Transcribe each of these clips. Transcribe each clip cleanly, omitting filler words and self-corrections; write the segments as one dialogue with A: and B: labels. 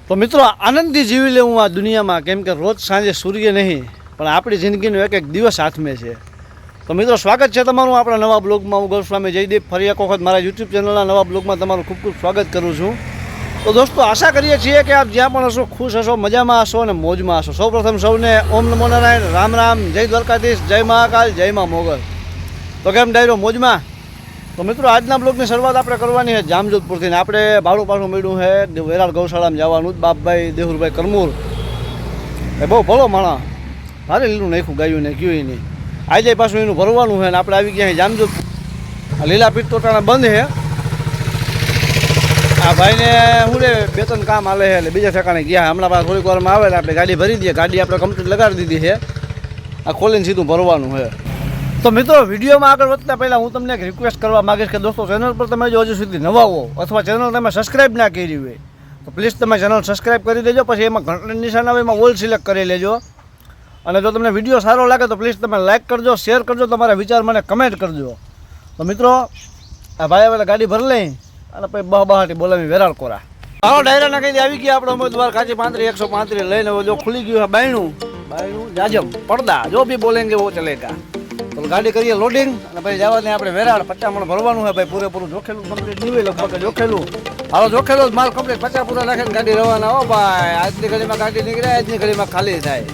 A: તો મિત્રો આનંદથી જીવી લેવું આ દુનિયામાં, કેમ કે રોજ સાંજે સૂર્ય નહીં પણ આપણી જિંદગીનો એક એક દિવસ હાથમે છે. તો મિત્રો સ્વાગત છે તમારું આપણા નવા બ્લોગમાં. હું ગોસ્વામી જયદીપ ફરી એક વખત મારા યુટ્યુબ ચેનલના નવા બ્લોગમાં તમારું ખૂબ ખૂબ સ્વાગત કરું છું. તો દોસ્તો આશા કરીએ છીએ કે આપ જ્યાં પણ હશો ખુશ હશો, મજામાં હશો અને મોજમાં હશો. સૌપ્રથમ સૌને ઓમ નમો નારાયણ, રામ રામ, જય દ્વારકાધીશ, જય મહાકાલ, જય મા મોગલ. તો કેમ ડાયરો મોજમાં? તો મિત્રો આજના બ્લોગની શરૂઆત આપણે કરવાની છે જામજોધપુરથી. ને આપણે ભાડું પાછું મળ્યું છે વેરાળ ગૌશાળામાં જવાનું. બાપભાઈ દેહુરભાઈ કરમૂર એ બહુ ભલો માણા, ભારે લીલું નાખ્યું ગાયું ને ક્યું નહીં. આજે પાછું એનું ભરવાનું છે ને આપણે આવી ગયા જામજોધપુર. આ લીલા પીઠ તો ટાણા બંધ છે. આ ભાઈને શું રે બે ત્રણ કામ હાલે છે એટલે બીજા ઠેકાણે ગયા. હમણાં પાછા થોડીક વારમાં આવે એટલે આપણે ગાડી ભરી દઈએ. ગાડી આપણે કમ્પ્લીટ લગાડી દીધી છે. આ ખોલીને સીધું ભરવાનું છે. તો મિત્રો વિડીયોમાં આગળ વધતા પહેલાં હું તમને એક રિક્વેસ્ટ કરવા માગીશ કે દોસ્તો ચેનલ પર તમે જો હજુ સુધી નવા હો અથવા ચેનલ તમે સબસ્ક્રાઈબ ના કરી હોય તો પ્લીઝ તમે ચેનલ સબસ્ક્રાઈબ કરી દેજો. પછી એમાં ઘંટડીનું નિશાન આવે એમાં ઓલ સિલેક્ટ કરી લેજો. અને જો તમને વિડીયો સારો લાગે તો પ્લીઝ તમે લાઇક કરજો, શેર કરજો, તમારા વિચાર મને કમેન્ટ કરજો. તો મિત્રો આ ભાઈ હવે ગાડી ભરી લઈ અને પછી બહાટી બોલાવી વેરાળ કોરા. હાલો ડાયરાના કહી આવી ગયા આપણે ઉમેદવાર કાચી 35 135 લઈને. જો ખુલી ગયું છે બાયણું જાજમ પડદા જો બી બોલેંગે વો ચલેગા. તો ગાડી કરીએ લોડિંગ અને પછી જવાને આપણે વેરાળ 50 મણ ભરવાનું હોય ભાઈ. પૂરેપૂરું જોખેલું કમ્પ્લીટ નહીં હોય લગભગ જોખેલું. હાલો જોખેલો જ માલ કમ્પ્લીટ 50 પૂરા નાખીને ગાડી રવાના. હો ભાઈ આજની ઘડીમાં ગાડી નીકળે, આજની ઘડીમાં ખાલી થાય.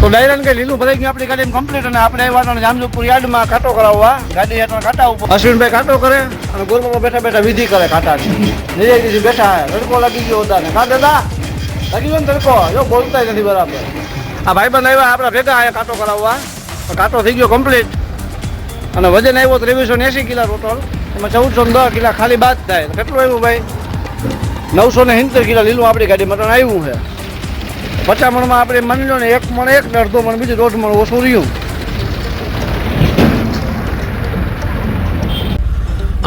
A: તો ડાયરાને કઈ લીલું ભરાઈ ગયું આપણી ગાડી કમ્પ્લીટ. અને આપણે આવ્યા જામજોધપુર યાર્ડમાં કાંટો કરાવવા. ગાડી હેઠળ કાંટા ઉપર અશ્વિનભાઈ કાંટો કરે અને ગોરબામાં બેઠા બેઠા વિધિ કરે કાંટાની. નિજયથી બેઠા તડકો લાગી ગયો દાદાને. કા દાદા લાગી ગયો ને તડકો? જો બોલતા નથી બરાબર. આ ભાઈબંધ આવ્યા આપણા ભેગા આવ્યા કાંટો કરાવવા. કાંટો થઈ ગયો કમ્પ્લીટ. અને વજન આવ્યો 2380 કિલા ટોટલ. એમાં 1410 કિલા ખાલી બાદ થાય. કેટલું આવ્યું ભાઈ? 970 કિલા લીલું આપણી ગાડી મટન આવ્યું છે. 50 મણમાં આપણે માની લો ને 1 મણ 1 અડધો મણ બીજું 1.5 મણ ઓછું રહ્યું.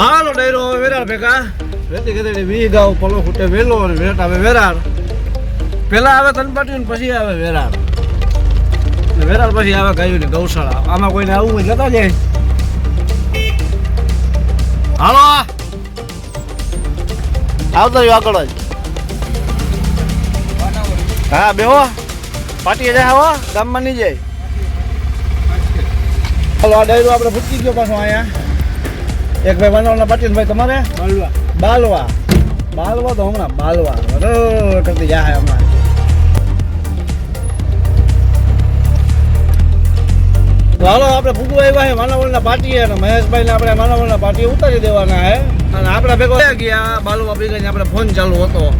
A: હાલો ડાયરો હવે વેરાળ ભેગા. વેતી કરેલી વી ગાવ પલો ખૂટે વેલો અને વેટ આવે વેરાળ. પેલા આવે તનપાટી પછી આવે વેરાળ. વેરાળ પછી આવે ગાયું ને ગૌશાળા. આમાં કોઈને આવવું હોય જતા જાય. હાલો આવતા રહ્યો આગળ જ. હા બેહો પાટીએ જાય. હો ગામમાં નહીં જાય. ચાલો આ ડાયરો આપણે ભૂકી ગયો પાછો અહીંયા. એક ભાઈ વાનવાના પાટી ભાઈ તમારે બાલવા બાલવા તો હમણાં બાલવા બરાબર કરતી જાય હમણાં. તો હાલો આપણે ભૂગવા આવ્યા છે માનવલના પાટીએ અને મહેશભાઈને આપણે માનવલના પાટીએ ઉતારી દેવાના છે. અને આપણે ભેગો ગયા બાલવા ભેગા આપણે ફોન ચાલુ હતો.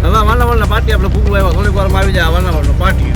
A: હવે વાનાવળના પાટી આપણે ભૂગવા આવ્યા. થોડીક વારમાં આવી જાય વાનાવળનો પાટી.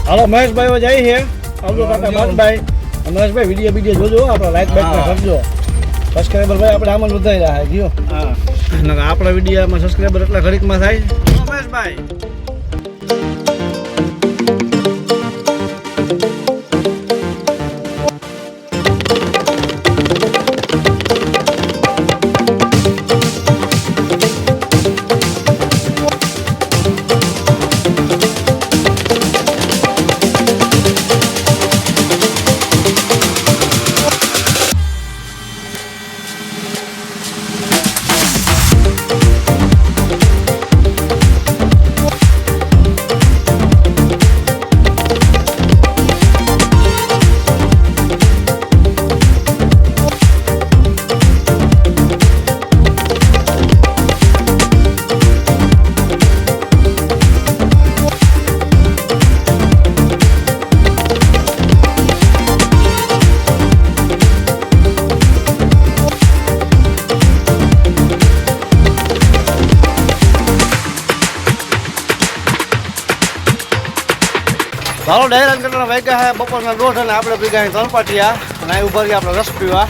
A: હાલો મહેશભાઈ જાય છે. આવજો કાકા બાદભાઈ. મહેશભાઈ વિડીયો જોજો. આપણે લાઈક બાઈક કરજો. સબસ્ક્રાઈબર ભાઈ આપણે આમાં વધારી રહ્યા છે. જીઓ આપણા વિડીયોમાં સબસ્ક્રાઈબર એટલા ઘડીકમાં થાય. મહેશભાઈ ચાલો ડાયરા કેટલા વાગ્યા છે બપોરના 1:30 અને આપણે ભેગા અહીં તલપાટિયા અને અહીં ઉભા રહ્યા આપણે રસ પીવા.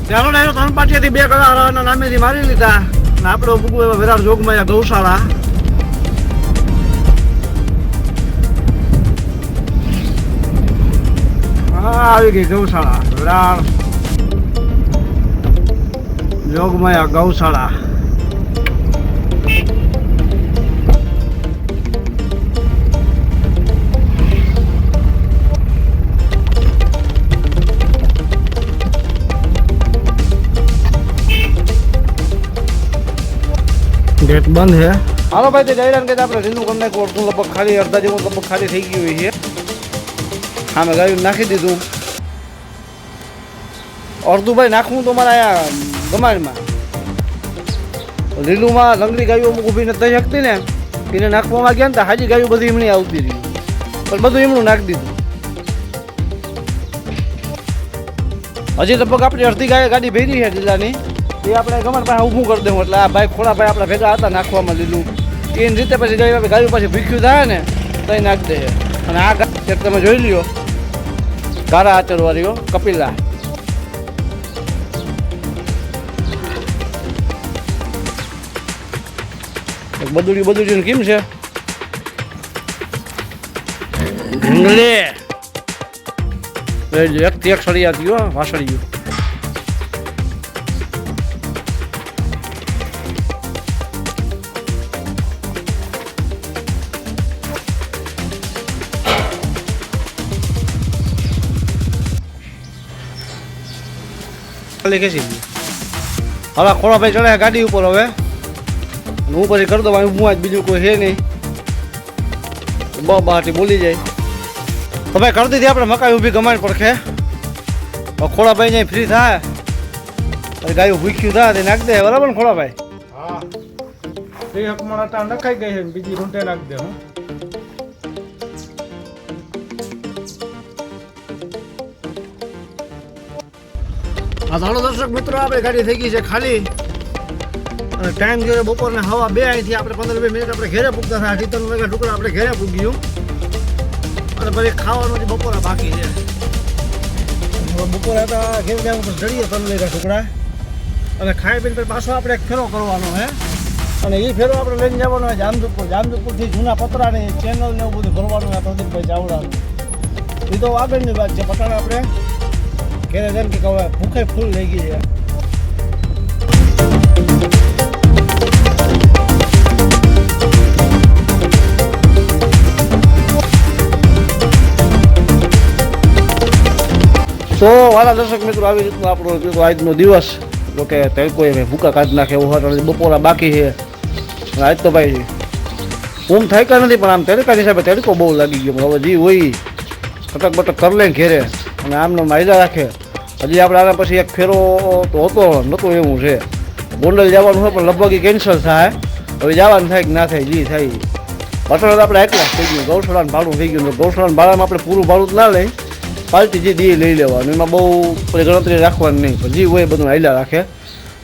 A: ચાલો ડાયરો તલપાટિયાથી 2 કલાકના નામેથી મારી લીધા. આપણે મૂકવું એવા વિરાર જોગમાં ગૌશાળા. આવી ગઈ ગૌશાળા વિરાર જોગમાયા ગૌશાળા. गेट बंद है. हालो भाई ડાયરા કે આપણે રીનું કરી નાખ્યું અડધું લગભગ ખાલી અડધા જેવું લગભગ ખાલી થઈ ગયું છે. હા મેં ગાયું નાખી દીધું અડધું ભાઈ નાખવું તો મારા અહીંયા ગમાડમાં લીલુંમાં લંગડી ગાયો અમુક ઊભી નથી થઈ શકતી ને એને નાખવામાં ગયા ને તો હાજી ગાયું બધી એમની આવતી રહી પણ બધું એમનું નાખી દીધું. હજી લગભગ આપણી અડધી ગાડી ભેરી છે લીલાની એ આપણે ગમાડ પાસે ઊભું કરી દઉં એટલે આ ભાઈ ખોડા ભાઈ આપણા ભેગા હતા નાખવામાં લીલું એની રીતે પછી ગાયું પાછી ભીખ્યું થાય ને તો એ નાખી દે. અને આ ગાય તમે જોઈ લ્યો કારા આચરવાળીઓ કપિલા. બદુડી કેમ છે એકથી એક સળિયા થયો વાસળિયું. હવે ખોડા ભાઈ ચડ્યા ગાડી ઉપર. હવે હું પછી કરી દઉં હું આજ બીજું કોઈ છે નહીં બહારથી બોલી જાય તો ભાઈ કરી દીધી આપણે મકાઈ ઊભી ગમાડ પડખે. ખોડા ભાઈ ત્યાં ફ્રી થાય ગાયું ભૂખ્યું થાય તે નાખી દે બરાબર ને ખોડા ભાઈ?
B: હા એ હકમાળા તા નખાઈ ગઈ છે બીજી રૂંટે નાખી દે. હું
A: હાલો દર્શક મિત્રો આપણે ગાડી થઈ ગઈ છે ખાલી અને ટાઈમ ગયો બપોરના 2:30 અહીંથી આપણે 15-20 મિનિટ આપણે ઘેરે પૂગતા હતા. 3 વાગ્યા ટુકડા આપણે ઘેરે પૂગ્યું અને પછી ખાવાનું જે બપોરા બાકી છે. બપોરે હતા ઘેર ગયા ઉપર જડીએ 3 વાગ્યા ટુકડા અને ખાઈ પીને પછી પાછો આપણે એક ફેરો કરવાનો છે અને એ ફેરો આપણે લઈને જવાનો હોય જામજોધપુરથી જૂના પતરાની ચેનલ ને એવું બધું ભરવાનું હોય પ્રદીપભાઈ ચાવડાનું. એ તો આગળની વાત છે. પટાણા આપણે ઘેરે જેમ કે કહે ભૂખે ફૂલ લઈ ગઈ છે. તો વાલા દર્શક મિત્રો આવી રીતનો આપણો આજનો દિવસ જો કે તડકો એ ભૂકા કાઢી નાખે એવું બપોરા બાકી છે. આજ તો ભાઈ ઊંઘ થાય કે નથી પણ આમ તડકા હિસાબે તડકો બહુ લાગી ગયો. હવે જે હોય કટક બટક કરી લે ઘેરે અને આમને માયદા રાખે. હજી આપણે આના પછી એક ફેરો તો હતો નહોતો એવું છે. ગોંડલ જવાનું હોય પણ લગભગ એ કેન્સલ થાય. હવે જવાનું થાય કે ના થાય જે થાય. પટોળા આપણે એકલા થઈ ગયું ગૌશાળાનું ભાડું થઈ ગયું. ગૌશાળાનું ભાડામાં આપણે પૂરું ભાડું ના લઈ પાર્ટી જે દી લઈ લેવાનું એમાં બહુ ગણતરી રાખવાની નહીં પણ જે હોય બધું હાલ્યા રાખે.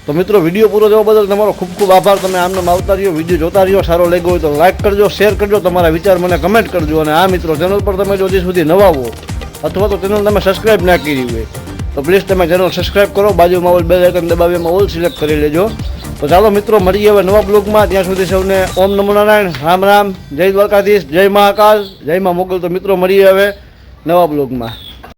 A: તો મિત્રો વિડીયો પૂરો જોવા બદલ તમારો ખૂબ ખૂબ આભાર. તમે આમને આવતા રહ્યો વિડીયો જોતા રહ્યો. સારો લાગ્યો હોય તો લાઇક કરજો શેર કરજો તમારા વિચાર મને કમેન્ટ કરજો. અને આ મિત્રો ચેનલ પર તમે જો હજી સુધી નવા હો અથવા તો ચેનલ તમે સબસ્ક્રાઈબ ના કરી હોય તો પ્લીઝ તમે ચેનલ સબસ્ક્રાઈબ કરો. બાજુમાં ઓલ બેલ આઇકન દબાવીમાં ઓલ સિલેક્ટ કરી લેજો. તો ચાલો મિત્રો મળીએ હવે નવા બ્લોગમાં. ત્યાં સુધી સૌને ઓમ નમો નારાયણ, રામ રામ, જય દ્વારકાધીશ, જય મહાકાલ, જય મા મોગલ. તો મિત્રો મળીએ હવે નવા બ્લોગમાં.